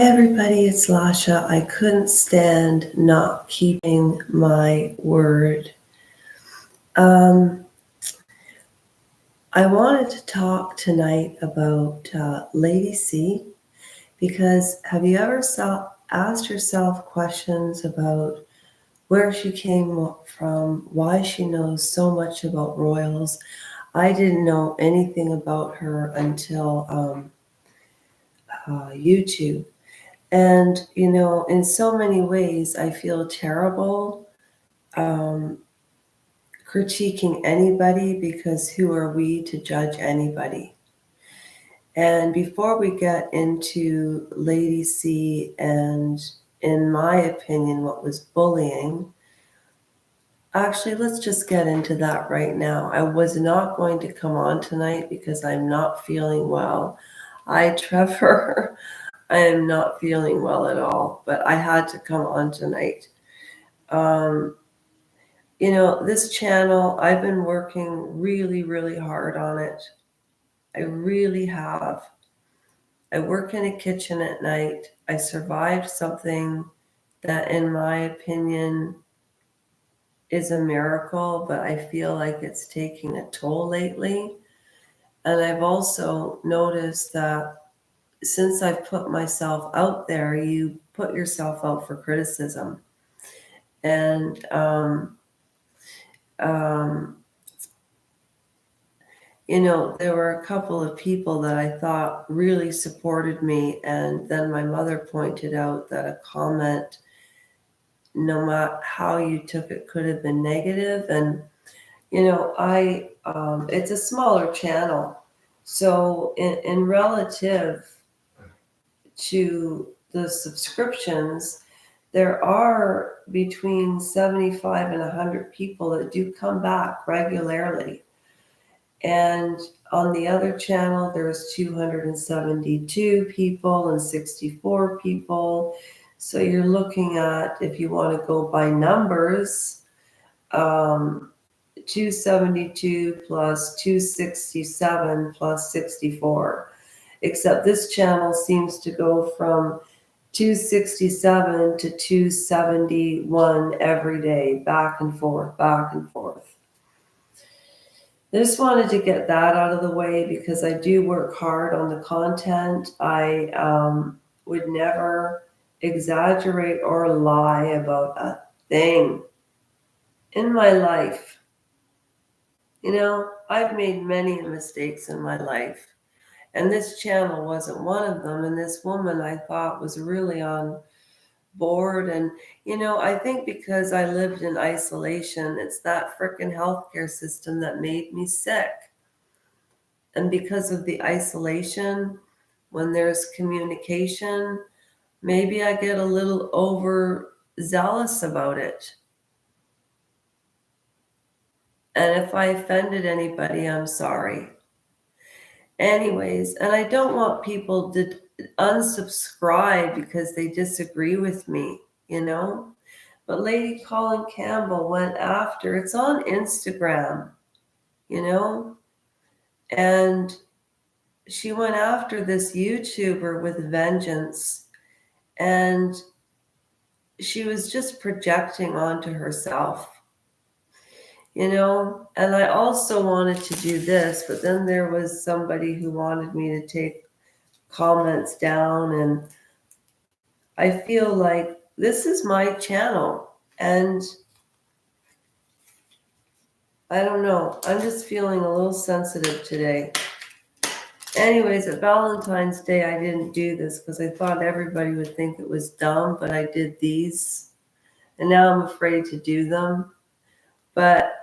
Everybody, it's Lasha. I couldn't stand not keeping my word. I wanted to talk tonight about Lady C, because have you ever asked yourself questions about where she came from, why she knows so much about royals? I didn't know anything about her until YouTube. And, in so many ways, I feel terrible critiquing anybody, because who are we to judge anybody? And before we get into Lady C and, in my opinion, what was bullying, actually, let's just get into that right now. I was not going to come on tonight because I'm not feeling well. Trevor, I am not feeling well at all, but I had to come on tonight. This channel, I've been working really, really hard on it. I really have. I work in a kitchen at night. I survived something that, in my opinion, is a miracle, but I feel like it's taking a toll lately. And I've also noticed that since I've put myself out there, you put yourself out for criticism. And there were a couple of people that I thought really supported me, and then my mother pointed out that a comment, no matter how you took it, could have been negative. And it's a smaller channel, so in relative to the subscriptions, there are between 75 and 100 people that do come back regularly. And on the other channel, there's 272 people and 64 people. So you're looking at, if you want to go by numbers, 272 plus 267 plus 64. Except this channel seems to go from 267 to 271 every day, back and forth, back and forth. I just wanted to get that out of the way because I do work hard on the content. I would never exaggerate or lie about a thing in my life. I've made many mistakes in my life, and this channel wasn't one of them. And this woman, I thought, was really on board. And I think because I lived in isolation, it's that frickin' healthcare system that made me sick. And because of the isolation, when there's communication, maybe I get a little overzealous about it. And if I offended anybody, I'm sorry. Anyways, and I don't want people to unsubscribe because they disagree with me, But Lady Collin Campbell went after, it's on Instagram, and she went after this YouTuber with vengeance, and she was just projecting onto herself, and I also wanted to do this, but then there was somebody who wanted me to take comments down, and I feel like this is my channel, and I don't know, I'm just feeling a little sensitive today. Anyways, at Valentine's Day, I didn't do this because I thought everybody would think it was dumb, but I did these, and now I'm afraid to do them. But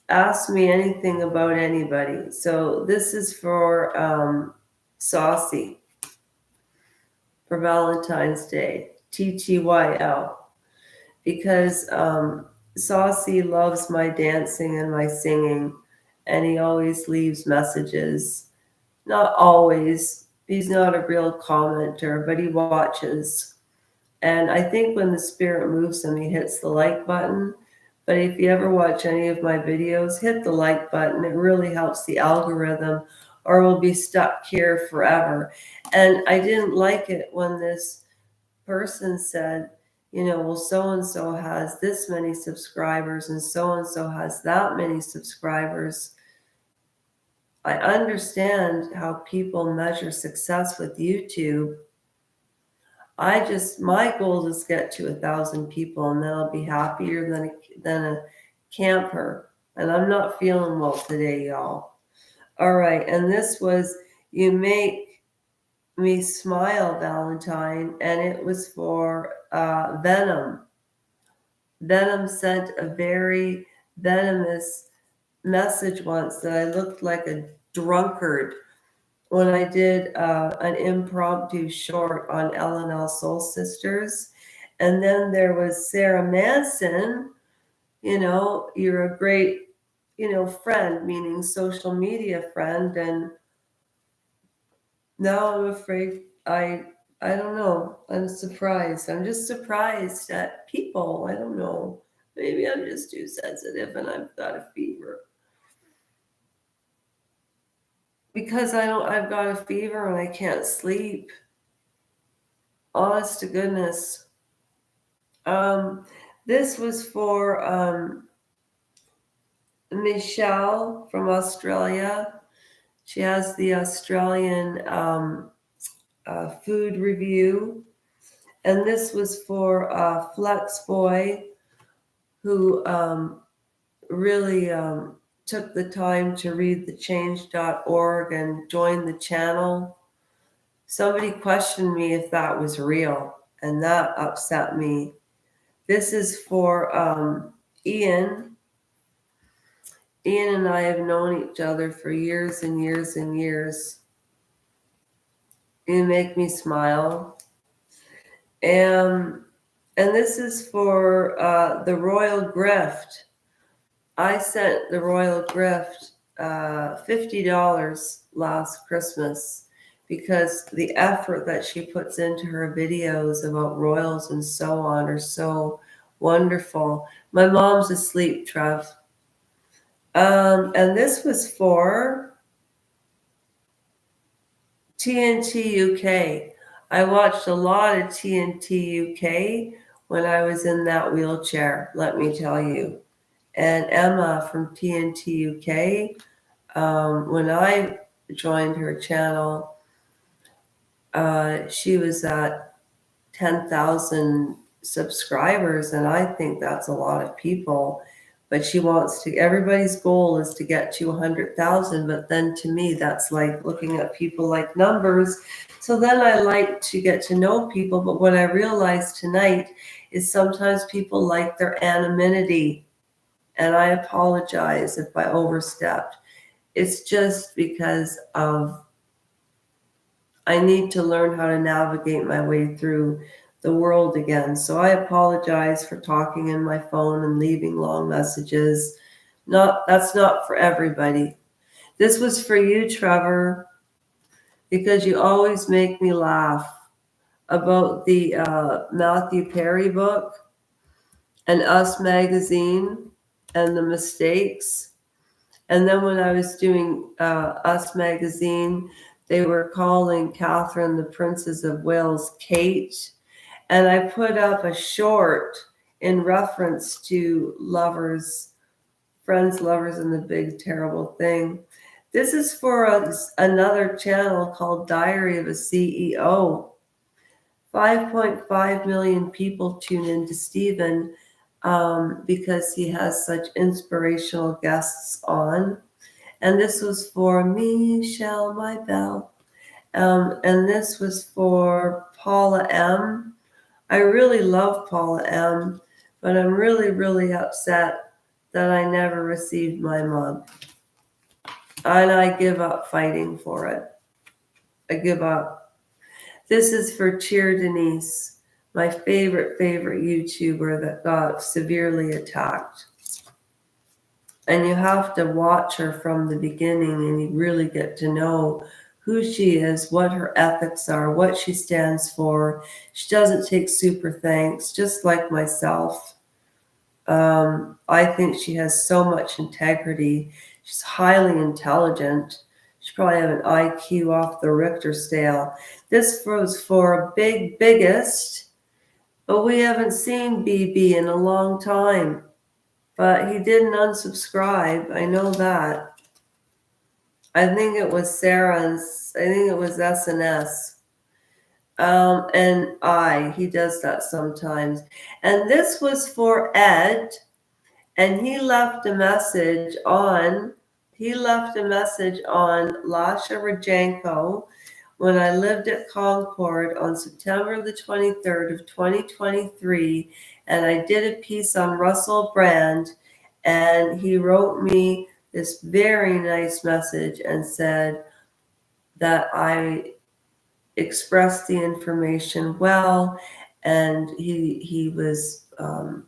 ask me anything about anybody. So this is for Saucy, for Valentine's Day, TTYL, because Saucy loves my dancing and my singing, and he always leaves messages. Not always. He's not a real commenter, but he watches. And I think when the spirit moves him, he hits the like button. But if you ever watch any of my videos, hit the like button. It really helps the algorithm, or we'll be stuck here forever. And I didn't like it when this person said, well, so-and-so has this many subscribers and so-and-so has that many subscribers. I understand how people measure success with YouTube. My goal is to get to 1,000 people, and then I'll be happier than a camper. And I'm not feeling well today, y'all. All right, and this was You Make Me Smile, Valentine, and it was for Venom. Venom sent a very venomous message once that I looked like a drunkard when I did an impromptu short on L&L Soul Sisters. And then there was Sarah Manson, you're a great, friend, meaning social media friend. And now I'm afraid I don't know. I'm surprised. I'm just surprised at people. I don't know. Maybe I'm just too sensitive and I've got a fever. Because I've got a fever and I can't sleep. Honest to goodness. This was for Michelle from Australia. She has the Australian food review. And this was for Flex Boy, who really took the time to read thechange.org and join the channel. Somebody questioned me if that was real, and that upset me. This is for Ian. Ian and I have known each other for years and years and years. You make me smile. And this is for the Royal Grift. I sent the Royal Grift $50 last Christmas because the effort that she puts into her videos about royals and so on are so wonderful. My mom's asleep, Trev. And this was for TNT UK. I watched a lot of TNT UK when I was in that wheelchair, let me tell you. And Emma from TNT UK, when I joined her channel, she was at 10,000 subscribers, and I think that's a lot of people. But everybody's goal is to get to 100,000. But then to me, that's like looking at people like numbers. So then I like to get to know people. But what I realized tonight is sometimes people like their anonymity. And I apologize if I overstepped. It's just because I need to learn how to navigate my way through the world again. So I apologize for talking in my phone and leaving long messages. That's not for everybody. This was for you, Trevor, because you always make me laugh about the Matthew Perry book and Us magazine and the mistakes. And then when I was doing Us magazine, they were calling Catherine the Princess of Wales Kate. And I put up a short in reference to Friends, Lovers, and the Big Terrible Thing. This is for another channel called Diary of a CEO. 5.5 million people tune into Stephen because he has such inspirational guests on. And this was for Michelle, my belle. And this was for Paula M. I really love Paula M., but I'm really, really upset that I never received my mug. And I give up fighting for it. I give up. This is for Cheer Denise, my favorite YouTuber that got severely attacked. And you have to watch her from the beginning and you really get to know who she is, what her ethics are, what she stands for. She doesn't take super thanks, just like myself. I think she has so much integrity. She's highly intelligent. She probably have an IQ off the Richter scale. This was for Biggest, But we haven't seen BB in a long time. But he didn't unsubscribe. I know that. I think it was Sarah's. I think it was SNS. He does that sometimes. And this was for Ed, and he left a message on Lasha Rajenko when I lived at Concord on September the 23rd of 2023, and I did a piece on Russell Brand, and he wrote me this very nice message and said that I expressed the information well, and he was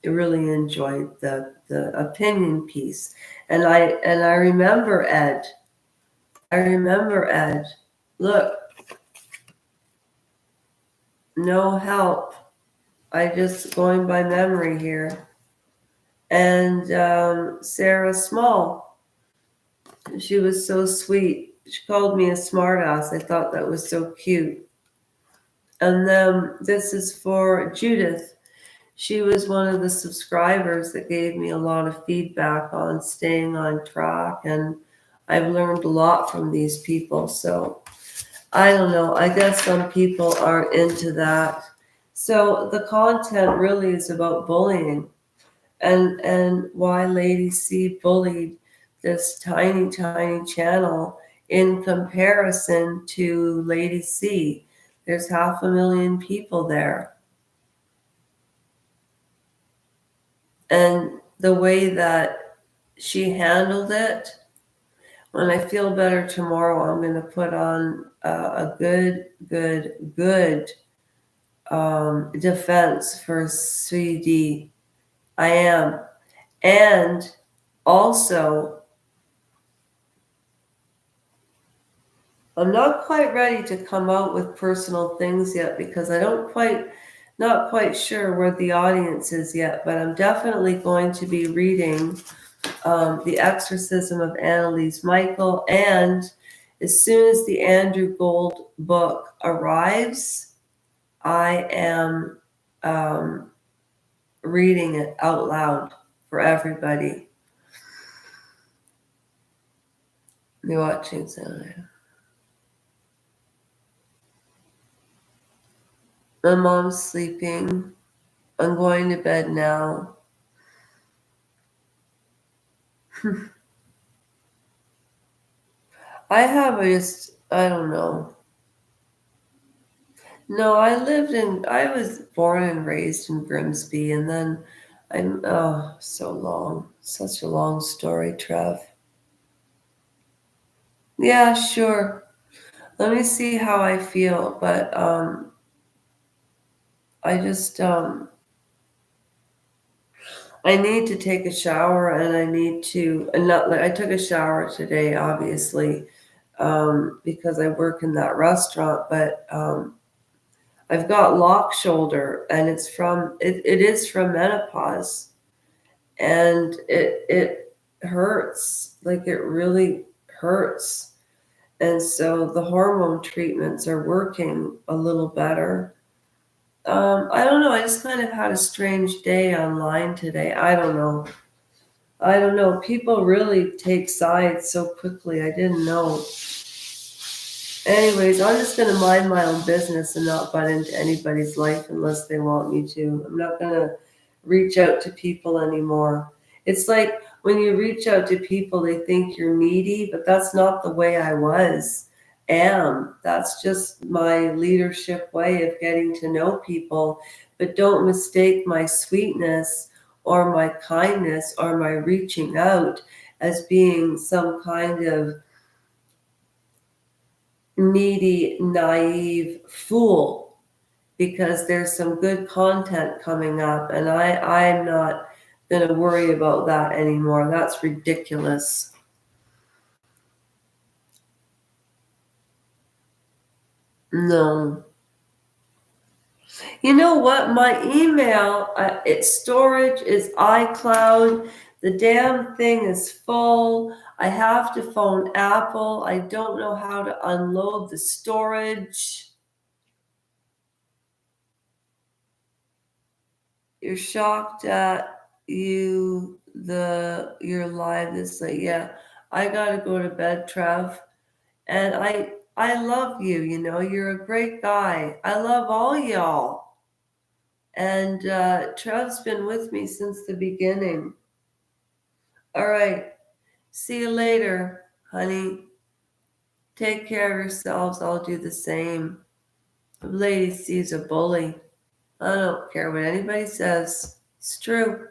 really enjoyed the opinion piece. And I remember Ed. Look, no help. I just going by memory here. And Sarah Small, she was so sweet. She called me a smartass. I thought that was so cute. And then this is for Judith. She was one of the subscribers that gave me a lot of feedback on staying on track, and I've learned a lot from these people. So I don't know. I guess some people aren't into that. So the content really is about bullying and why Lady C bullied this tiny channel in comparison to Lady C. There's 500,000 people there. And the way that she handled it, when I feel better tomorrow, I'm going to put on a good defense for CD. I am. And also, I'm not quite ready to come out with personal things yet because not quite sure where the audience is yet, but I'm definitely going to be reading The Exorcism of Annalise Michael, and as soon as the Andrew Gold book arrives, I am reading it out loud for everybody. You're watching something. My mom's sleeping. I'm going to bed now. I don't know. No, I was born and raised in Grimsby, and then so long. Such a long story, Trev. Yeah, sure. Let me see how I feel, but I just I need to take a shower, and I took a shower today, obviously, because I work in that restaurant, but I've got lock shoulder, and it is from menopause, and it hurts, like it really hurts. And so the hormone treatments are working a little better. I don't know. I just kind of had a strange day online today. I don't know. People really take sides so quickly. I didn't know. Anyways, I'm just going to mind my own business and not butt into anybody's life unless they want me to. I'm not going to reach out to people anymore. It's like when you reach out to people, they think you're needy, but that's not the way I am. That's just my leadership way of getting to know people. But don't mistake my sweetness or my kindness or my reaching out as being some kind of needy, naive fool, because there's some good content coming up, and I'm not going to worry about that anymore. That's ridiculous. No. You know what? My email, its storage is iCloud. The damn thing is full. I have to phone Apple. I don't know how to unload the storage. You're shocked at you're live this late. Yeah, I gotta go to bed, Trev. And I love you, you're a great guy. I love all y'all. And Trev's been with me since the beginning. All right. See you later, honey. Take care of yourselves. I'll do the same. If lady sees a bully, I don't care what anybody says. It's true.